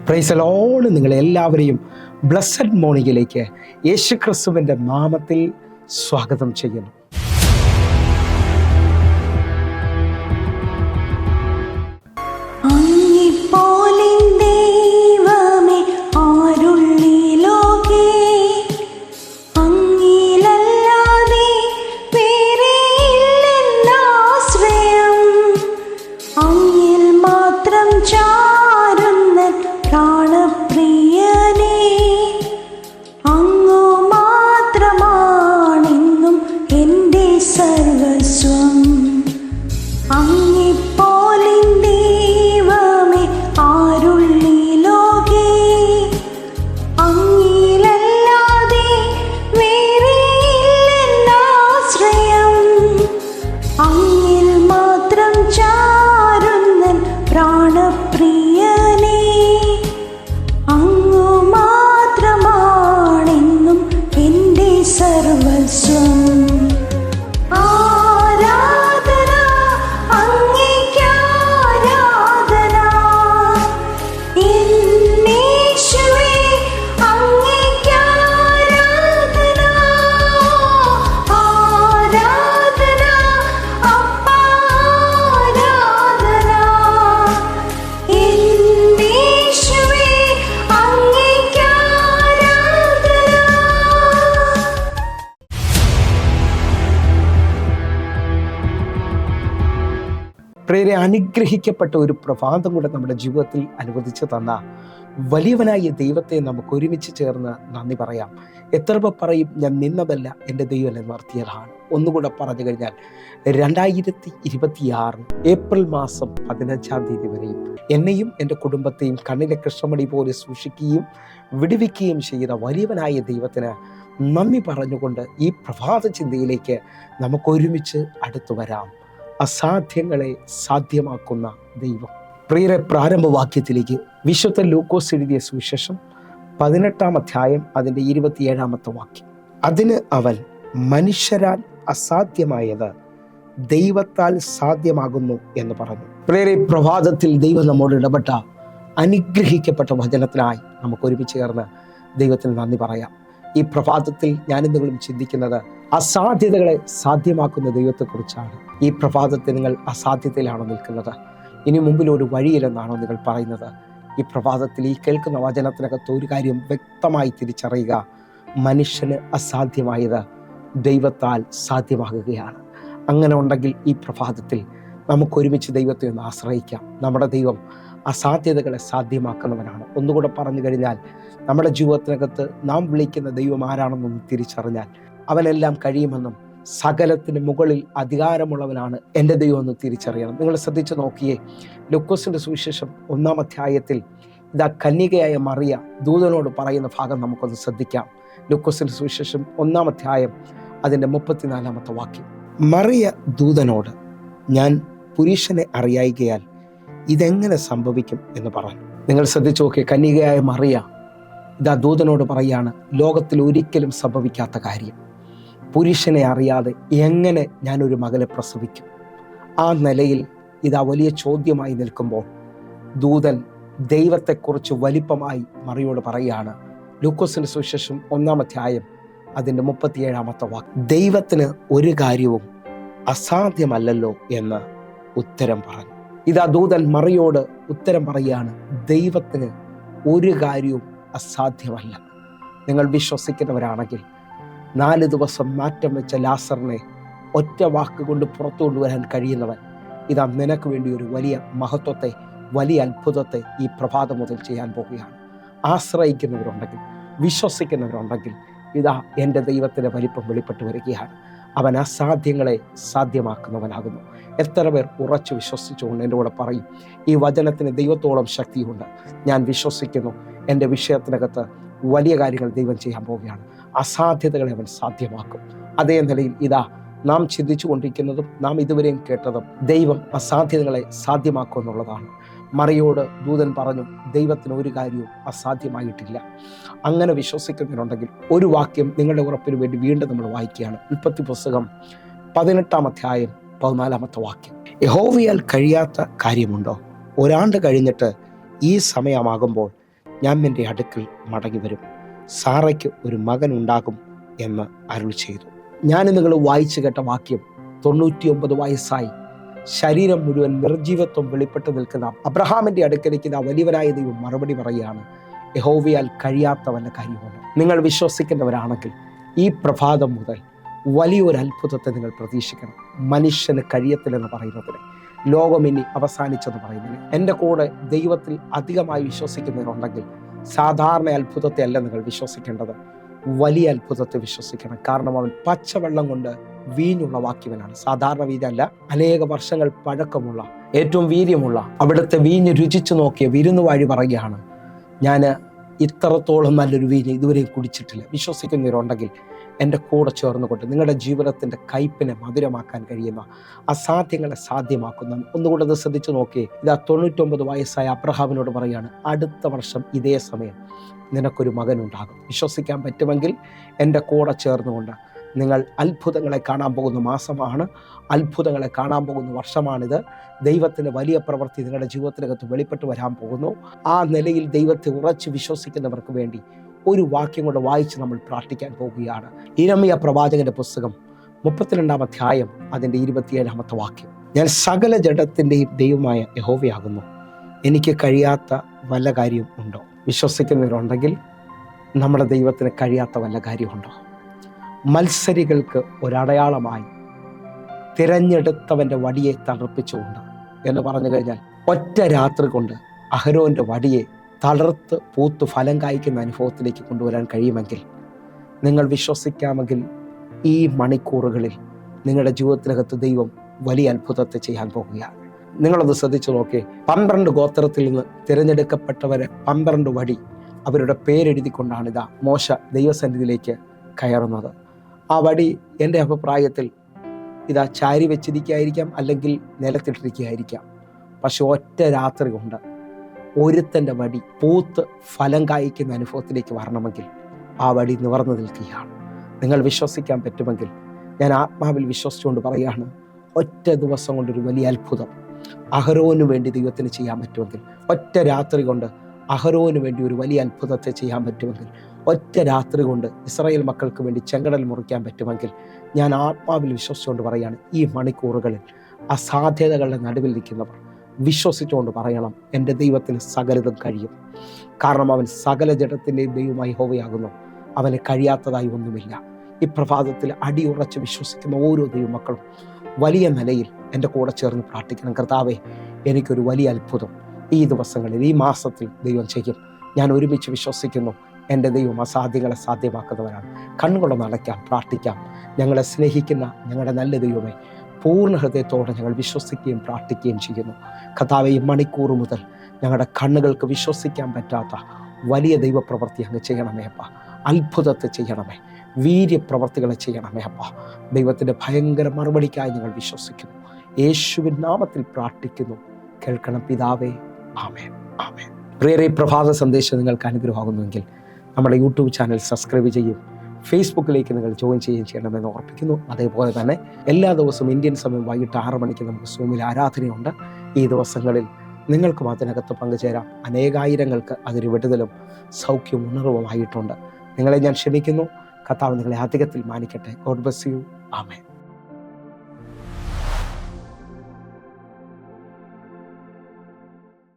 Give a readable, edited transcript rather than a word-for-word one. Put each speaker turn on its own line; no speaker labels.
Praise the Lord. നിങ്ങളെല്ലാവരെയും blessed മോർണിംഗിലേക്ക് യേശുക്രിസ്തുവിൻ്റെ നാമത്തിൽ സ്വാഗതം ചെയ്യുന്നു. പ്രിയരെ, അനുഗ്രഹിക്കപ്പെട്ട ഒരു പ്രഭാതം കൂടെ നമ്മുടെ ജീവിതത്തിൽ അനുവദിച്ചു തന്ന വലിയവനായ ദൈവത്തെ നമുക്ക് ഒരുമിച്ച് ചേർന്ന് നന്ദി പറയാം. എത്ര പേർ പറയും, ഞാൻ നിന്നതല്ല, എൻ്റെ ദൈവം എന്നെ നിർത്തിയതാണ്. ഒന്നുകൂടെ പറഞ്ഞു കഴിഞ്ഞാൽ 2026 ഏപ്രിൽ മാസം 15-ാം തീയതി വരെയും എന്നെയും എൻ്റെ കുടുംബത്തെയും കണ്ണിലെ കൃഷ്ണമണി പോലെ സൂക്ഷിക്കുകയും വിടുവിക്കുകയും ചെയ്ത വലിയവനായ ദൈവത്തിന് നന്ദി പറഞ്ഞുകൊണ്ട് ഈ പ്രഭാത ചിന്തയിലേക്ക് നമുക്കൊരുമിച്ച് അടുത്തു വരാം. അസാധ്യങ്ങളെ സാധ്യമാക്കുന്ന ദൈവം. പ്രിയരെ, പ്രാരംഭവാക്യത്തിലേക്ക് വിശുദ്ധ ലൂക്കോസ് എഴുതിയ സുവിശേഷം 18-ാം അധ്യായം അതിൻ്റെ 27-ാമത്തെ വാക്യം. അതിന് അവൻ, മനുഷ്യരാൽ അസാധ്യമായത് ദൈവത്താൽ സാധ്യമാകുന്നു എന്ന് പറഞ്ഞു. പ്രിയരെ, പ്രഭാതത്തിൽ ദൈവം നമ്മോട് ഇടപെട്ട അനുഗ്രഹിക്കപ്പെട്ട വചനത്തിനായി നമുക്ക് ഒരുമിച്ച് ചേർന്ന് ദൈവത്തിന് നന്ദി പറയാം. ഈ പ്രഭാതത്തിൽ ഞാനും നിങ്ങളും ചിന്തിക്കുന്നത് അസാധ്യതകളെ സാധ്യമാക്കുന്ന ദൈവത്തെക്കുറിച്ചാണ്. ഈ പ്രഭാതത്തിൽ നിങ്ങൾ അസാധ്യതയിലാണോ നിൽക്കുന്നത്? ഇനി മുമ്പിൽ ഒരു വഴിയില്ലെന്നാണോ നിങ്ങൾ പറയുന്നത്? ഈ പ്രഭാതത്തിൽ ഈ കേൾക്കുന്ന വചനത്തിനകത്ത് ഒരു കാര്യം വ്യക്തമായി തിരിച്ചറിയുക: മനുഷ്യന് അസാധ്യമായത് ദൈവത്താൽ സാധ്യമാകുകയാണ്. അങ്ങനെ ഉണ്ടെങ്കിൽ ഈ പ്രഭാതത്തിൽ നമുക്കൊരുമിച്ച് ദൈവത്തെ ഒന്ന് ആശ്രയിക്കാം. നമ്മുടെ ദൈവം അസാധ്യതകളെ സാധ്യമാക്കുന്നവനാണ്. ഒന്നുകൂടെ പറഞ്ഞു കഴിഞ്ഞാൽ, നമ്മുടെ ജീവിതത്തിനകത്ത് നാം വിളിക്കുന്ന ദൈവം ആരാണെന്നൊന്ന് തിരിച്ചറിഞ്ഞാൽ അവനെല്ലാം കഴിയുമെന്നും സകലത്തിന് മുകളിൽ അധികാരമുള്ളവനാണ് എൻ്റെ ദൈവം എന്ന് തിരിച്ചറിയണം. നിങ്ങൾ ശ്രദ്ധിച്ചു നോക്കിയേ, ലൂക്കോസിൻ്റെ സുവിശേഷം 1-ാം അധ്യായത്തിൽ ഇതാ കന്യകയായ മറിയ ദൂതനോട് പറയുന്ന ഭാഗം നമുക്കൊന്ന് ശ്രദ്ധിക്കാം. ലൂക്കോസിൻ്റെ സുവിശേഷം 1-ാം അധ്യായം അതിൻ്റെ 34-ാമത്തെ വാക്യം. മറിയ ദൂതനോട്, ഞാൻ പുരുഷനെ അറിയായികയാൽ ഇതെങ്ങനെ സംഭവിക്കും എന്ന് പറഞ്ഞു. നിങ്ങൾ ശ്രദ്ധിച്ചു നോക്കിയേ, കന്യകയായ മറിയ ഇതാ ദൂതനോട് പറയാണ്, ലോകത്തിൽ ഒരിക്കലും സംഭവിക്കാത്ത കാര്യം, പുരുഷനെ അറിയാതെ എങ്ങനെ ഞാനൊരു മകളെ പ്രസവിക്കും? ആ നിലയിൽ ഇതാ വലിയ ചോദ്യമായി നിൽക്കുമ്പോൾ ദൂതൻ ദൈവത്തെക്കുറിച്ച് വലിപ്പമായി മറിയോട് പറയുകയാണ്. ലൂക്കോസിന്റെ സുവിശേഷം 1-ാം അധ്യായം അതിൻ്റെ 37-ാമത്തെ വാക്യം. ദൈവത്തിന് ഒരു കാര്യവും അസാധ്യമല്ലല്ലോ എന്ന് ഉത്തരം പറഞ്ഞു. ഇതാ ദൂതൻ മറിയോട് ഉത്തരം പറയുകയാണ്, ദൈവത്തിന് ഒരു കാര്യവും അസാധ്യമല്ല. നിങ്ങൾ വിശ്വസിക്കുന്നവരാണെങ്കിൽ 4 ദിവസം മാറ്റം വെച്ച ലാസറിനെ ഒറ്റ വാക്കുകൊണ്ട് പുറത്തു കൊണ്ടുവരാൻ കഴിയുന്നവൻ ഇതാ നിനക്ക് വേണ്ടി ഒരു വലിയ മഹത്വത്തെ, വലിയ അത്ഭുതത്തെ ഈ പ്രഭാതം മുതൽ ചെയ്യാൻ പോവുകയാണ്. ആശ്രയിക്കുന്നവരുണ്ടെങ്കിൽ, വിശ്വസിക്കുന്നവരുണ്ടെങ്കിൽ ഇതാ എൻ്റെ ദൈവത്തിൻ്റെ വലിപ്പം വെളിപ്പെട്ട് വരികയാണ്. അവൻ അസാധ്യങ്ങളെ സാധ്യമാക്കുന്നവനാകുന്നു. എത്ര പേർ ഉറച്ചു വിശ്വസിച്ചുകൊണ്ട് എൻ്റെ കൂടെ പറയും, ഈ വചനത്തിന് ദൈവത്തോളം ശക്തിയുണ്ട്, ഞാൻ വിശ്വസിക്കുന്നു, എൻ്റെ വിഷയത്തിനകത്ത് വലിയ കാര്യങ്ങൾ ദൈവം ചെയ്യാൻ പോവുകയാണ്, അസാധ്യതകളെ അവൻ സാധ്യമാക്കും. അതേ നിലയിൽ ഇതാ നാം ചിന്തിച്ചു കൊണ്ടിരിക്കുന്നതും നാം ഇതുവരെയും കേട്ടതും ദൈവം അസാധ്യതകളെ സാധ്യമാക്കും എന്നുള്ളതാണ്. മറിയോട് ദൂതൻ പറഞ്ഞു, ദൈവത്തിന് ഒരു കാര്യവും അസാധ്യമായിട്ടില്ല. അങ്ങനെ വിശ്വസിക്കുന്നവരുണ്ടെങ്കിൽ ഒരു വാക്യം നിങ്ങളുടെ ഉറപ്പിന് വേണ്ടി വീണ്ടും നമ്മൾ വായിക്കുകയാണ്. ഉൽപ്പത്തി പുസ്തകം 18-ാം അധ്യായം 14-ാമത്തെ വാക്യം. യഹോവയാൽ കഴിയാത്ത കാര്യമുണ്ടോ? ഒരാണ്ട് കഴിഞ്ഞിട്ട് ഈ സമയമാകുമ്പോൾ ഞാൻ എൻ്റെ അടുക്കൽ മടങ്ങി വരും, സാറയ്ക്ക് ഒരു മകൻ ഉണ്ടാകും എന്ന് അരുൾ ചെയ്തു. ഞാൻ നിങ്ങൾ വായിച്ചു കേട്ട വാക്യം 99 വയസ്സായി ശരീരം മുഴുവൻ നിർജീവത്വം വെളിപ്പെട്ട് നിൽക്കുന്ന അബ്രഹാമിൻ്റെ അടുക്കലേക്ക് ആ വലിയവനായ ദൈവം മറുപടി പറയുകയാണ്, യഹോവയാൽ കഴിയാത്ത വല്ല കാര്യമാണ്. നിങ്ങൾ വിശ്വസിക്കുന്നവരാണെങ്കിൽ ഈ പ്രഭാതം മുതൽ വലിയൊരു അത്ഭുതത്തെ നിങ്ങൾ പ്രതീക്ഷിക്കണം. മനുഷ്യന് കഴിയത്തില്ലെന്ന് പറയുന്നതിന്, ലോകം ഇനി അവസാനിച്ചെന്ന് പറയുന്നതിന്, എൻ്റെ കൂടെ ദൈവത്തിൽ അധികമായി വിശ്വസിക്കുന്നവരുണ്ടെങ്കിൽ സാധാരണ അത്ഭുതത്തെ അല്ല നിങ്ങൾ വിശ്വസിക്കേണ്ടത്, വലിയ അത്ഭുതത്തെ വിശ്വസിക്കണം. കാരണം അവൻ പച്ചവെള്ളം കൊണ്ട് വീഞ്ഞുള്ള വാക്യവനാണ്. സാധാരണ വീഞ്ഞല്ല, അനേക വർഷങ്ങൾ പഴക്കമുള്ള ഏറ്റവും വീര്യമുള്ള അവിടുത്തെ വീഞ്ഞ് രുചിച്ചു നോക്കിയ വിരുന്നുവാഴി പറയുകയാണ്, ഞാൻ ഇത്രത്തോളം നല്ലൊരു വീഞ്ഞ് ഇതുവരെയും കുടിച്ചിട്ടില്ല. വിശ്വസിക്കുന്നവരുണ്ടെങ്കിൽ എൻ്റെ കൂടെ ചേർന്നുകൊണ്ട് നിങ്ങളുടെ ജീവിതത്തിൻ്റെ കയ്പിനെ മധുരമാക്കാൻ കഴിയുന്ന അസാധ്യങ്ങളെ സാധ്യമാക്കുന്ന ഒന്നുകൂടെ അത് ശ്രദ്ധിച്ചു നോക്കിയേ. ഇതാ 99 വയസ്സായ അബ്രഹാമിനോട് പറയാണ്, അടുത്ത വർഷം ഇതേ സമയം നിനക്കൊരു മകനുണ്ടാകും. വിശ്വസിക്കാൻ പറ്റുമെങ്കിൽ എൻ്റെ കൂടെ ചേർന്നുകൊണ്ട് നിങ്ങൾ അത്ഭുതങ്ങളെ കാണാൻ പോകുന്ന മാസമാണ്, അത്ഭുതങ്ങളെ കാണാൻ പോകുന്ന വർഷമാണിത്. ദൈവത്തിൻ്റെ വലിയ പ്രവൃത്തി നിങ്ങളുടെ ജീവിതത്തിനകത്ത് വെളിപ്പെട്ട് വരാൻ പോകുന്നു. ആ നിലയിൽ ദൈവത്തെ ഉറച്ച് വിശ്വസിക്കുന്നവർക്ക് വേണ്ടി ഒരു വാക്യം കൊണ്ട് വായിച്ച് നമ്മൾ പ്രാർത്ഥിക്കാൻ പോകുകയാണ്. ഇരമ്യ പ്രവാചകന്റെ പുസ്തകം 32-ാം അധ്യായം അതിൻ്റെ 27-ാമത്തെ വാക്യം. ഞാൻ സകല ജഡത്തിൻ്റെയും ദൈവമായ യഹോവയാകുന്നു, എനിക്ക് കഴിയാത്ത വല്ല കാര്യം ഉണ്ടോ? വിശ്വസിക്കുന്നവരുണ്ടെങ്കിൽ നമ്മുടെ ദൈവത്തിന് കഴിയാത്ത വല്ല കാര്യമുണ്ടോ? മത്സരികൾക്ക് ഒരടയാളമായി തിരഞ്ഞെടുത്തവൻ്റെ വടിയെ തളർപ്പിച്ചുകൊണ്ട് എന്ന് പറഞ്ഞു കഴിഞ്ഞാൽ, ഒറ്റ രാത്രി കൊണ്ട് അഹരോൻ്റെ വടിയെ തളർത്ത് പൂത്ത് ഫലം കായ്ക്കുന്ന അനുഭവത്തിലേക്ക് കൊണ്ടുവരാൻ കഴിയുമെങ്കിൽ, നിങ്ങൾ വിശ്വസിക്കാമെങ്കിൽ ഈ മണിക്കൂറുകളിൽ നിങ്ങളുടെ ജീവിതത്തിനകത്ത് ദൈവം വലിയ അത്ഭുതത്തെ ചെയ്യാൻ പോകുകയാണ്. നിങ്ങളൊന്ന് ശ്രദ്ധിച്ചു നോക്കിയേ. 12 ഗോത്രത്തിൽ നിന്ന് തിരഞ്ഞെടുക്കപ്പെട്ടവരെ 12 വടി അവരുടെ പേരെഴുതിക്കൊണ്ടാണ് ഇതാ മോശ ദൈവസന്നിധിയിലേക്ക് കയറുന്നത്. ആ വടി എൻ്റെ അഭിപ്രായത്തിൽ ഇതാ ചാരി വെച്ചിരിക്കുകയായിരിക്കാം, അല്ലെങ്കിൽ നിലത്തിട്ടിരിക്കുകയായിരിക്കാം. പക്ഷെ ഒറ്റ രാത്രി കൊണ്ട് ഒരുത്തൻ്റെ വടി പൂത്ത് ഫലം കായ്ക്കുന്ന അനുഭവത്തിലേക്ക് വരണമെങ്കിൽ ആ വടി നിവർന്നു നിൽക്കുകയാണ്. നിങ്ങൾ വിശ്വസിക്കാൻ പറ്റുമെങ്കിൽ ഞാൻ ആത്മാവിൽ വിശ്വസിച്ചുകൊണ്ട് പറയുകയാണ്, ഒറ്റ ദിവസം കൊണ്ടൊരു വലിയ അത്ഭുതം അഹരോന് വേണ്ടി ദൈവത്തിന് ചെയ്യാൻ പറ്റുമെങ്കിൽ, ഒറ്റ രാത്രി കൊണ്ട് അഹരോന് വേണ്ടി ഒരു വലിയ അത്ഭുതത്തെ ചെയ്യാൻ പറ്റുമെങ്കിൽ, ഒറ്റ രാത്രി കൊണ്ട് ഇസ്രായേൽ മക്കൾക്ക് വേണ്ടി ചെങ്കടൽ മുറിക്കാൻ പറ്റുമെങ്കിൽ, ഞാൻ ആത്മാവിൽ വിശ്വസിച്ചുകൊണ്ട് പറയുകയാണ്, ഈ മണിക്കൂറുകളിൽ അസാധ്യതകളുടെ നടുവിൽ നിൽക്കുന്നവർ വിശ്വസിച്ചുകൊണ്ട് പറയണം, എൻ്റെ ദൈവത്തിന് സകലതും കഴിയും. കാരണം അവൻ സകല ജഡത്തിൻ്റെയും ദൈവമായി യഹോവയാകുന്നു, അവന് കഴിയാത്തതായി ഒന്നുമില്ല. ഈ പ്രഭാതത്തിൽ അടിയുറച്ച് വിശ്വസിക്കുന്ന ഓരോ ദൈവമക്കളും വലിയ നിലയിൽ എൻ്റെ കൂടെ ചേർന്ന് പ്രാർത്ഥിക്കണം. കർത്താവേ, എനിക്കൊരു വലിയ അത്ഭുതം ഈ ദിവസങ്ങളിൽ, ഈ മാസത്തിൽ ദൈവം ചെയ്യും. ഞാൻ ഒരുമിച്ച് വിശ്വസിക്കുന്നു, എൻ്റെ ദൈവം അസാധ്യങ്ങളെ സാധ്യമാക്കുന്നവരാണ്. കണ്ണുകളൊന്ന് അടയ്ക്കാം, പ്രാർത്ഥിക്കാം. ഞങ്ങളെ സ്നേഹിക്കുന്ന ഞങ്ങളുടെ നല്ല ദൈവമേ, പൂർണ്ണ ഹൃദയത്തോടെ ഞങ്ങൾ വിശ്വസിക്കുകയും പ്രാർത്ഥിക്കുകയും ചെയ്യുന്നു. കർത്താവേ, ഈ മണിക്കൂർ മുതൽ ഞങ്ങളുടെ കണ്ണുകൾക്ക് വിശ്വസിക്കാൻ പറ്റാത്ത വലിയ ദൈവപ്രവൃത്തി അങ്ങ് ചെയ്യണമേ അപ്പ. അത്ഭുതത്തെ ചെയ്യണമേ, വീര്യപ്രവർത്തികളെ ചെയ്യണമേ അപ്പ. ദൈവത്തിൻ്റെ ഭയങ്കര മറുപടിക്കായി ഞങ്ങൾ വിശ്വസിക്കുന്നു. യേശുവിൻ നാമത്തിൽ പ്രാർത്ഥിക്കുന്നു, കേൾക്കണം പിതാവേ. ആമേൻ, ആമേൻ. പ്രിയരെ, പ്രഭാത സന്ദേശം നിങ്ങൾക്ക് അനുഗ്രഹമാകുന്നുവെങ്കിൽ നമ്മുടെ യൂട്യൂബ് ചാനൽ സബ്സ്ക്രൈബ് ചെയ്യും, ഫേസ്ബുക്കിലേക്ക് നിങ്ങൾ ജോയിൻ ചെയ്യണമെന്ന് ഓർപ്പിക്കുന്നു. അതേപോലെ തന്നെ എല്ലാ ദിവസവും ഇന്ത്യൻ സമയം വൈകിട്ട് 6 മണിക്ക് നമുക്ക് സൂമിൽ ആരാധനയുണ്ട്. ഈ ദിവസങ്ങളിൽ നിങ്ങൾക്കും അതിനകത്ത് പങ്കുചേരാം. അനേകായിരങ്ങൾക്ക് അതൊരു വിടുതലും സൗഖ്യവും ഉണർവുമായിട്ടുണ്ട്. നിങ്ങളെ ഞാൻ ക്ഷണിക്കുന്നു. കർത്താവ് നിങ്ങളെ അധികത്തിൽ മാനിക്കട്ടെ. God bless you. ആമേൻ.